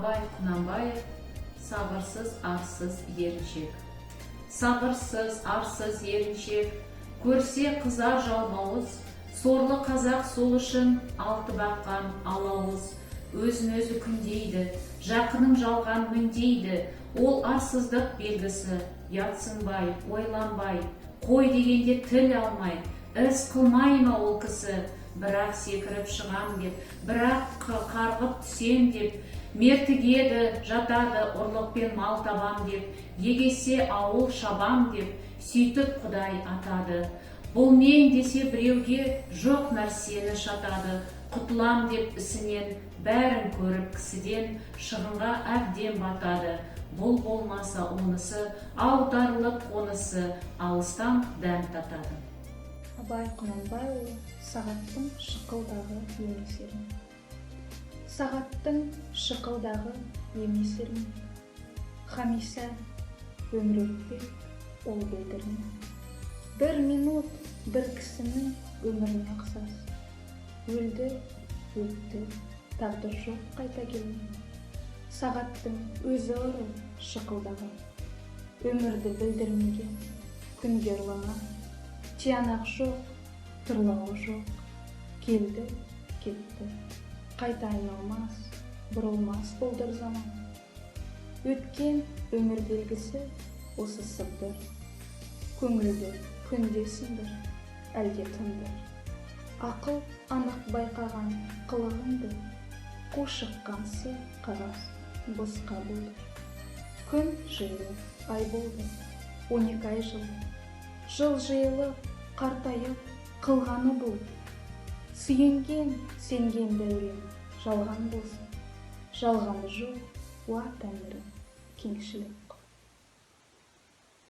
Абай Құнанбаев, сабырсыз, арсыз еріншек. Сабырсыз, арсыз еріншек, көрсе қызар жалмауыз, сорлы қазақ сол үшін алты баққан алауыз. Өзін өзі күндейді, жақының жалған міндейді, ол арсыздық белгісі. Ятсынбай, ойланбай, қой дегенде тіл алмай, іс қылмай ма ол кісі? Бірақ секіріп шығам деп, бірақ қарғып түсем деп, мертігеді, жатады, ұрлықпен мал табам деп, егесе ауыл шабам деп, сөйтіп Құдай атады. Бұл мен десе біреуге жоқ нәрсені шатады. Құтылам деп ісінен, бәрін көріп кісіден, шығынға әбден батады. Бұл болмаса онысы, аударылып қонысы, алыстан дәм татады. Абай Құнанбайұлы, сағаттың шықылдағы емесерін. Сағаттың шықылдағы емесерін. Хамиса өмір өтпек, ол білдірме. Бір минут бір кісінің өміріне ұқсас. Өлді, өтті, тағдыр жоқ қайта келмей. Сағаттың өзі ұры шықылдаған. Өмірді білдірмеген, күнге ұрлаған. Тиянақ жоқ, тұрлауы жоқ. Келді, кетті, қайта айналмас, бұрылмас болдыр заман. Өткен өмір белгісі осы сыбдыр. Көңілді күнде сындыр, әлде тындыр. Ақыл анық байқаған қылығыңды, қу шыққансы қағаз босқа болдыр. Күн жиылып, ай болды, 12 ай жыл. Жыл жиылып, қартайып, қылғаны бұл. Сүйенген, сенген дәурен жалған болсын. Жалғаны жоқ, уа Тәңірі, кеңшілік.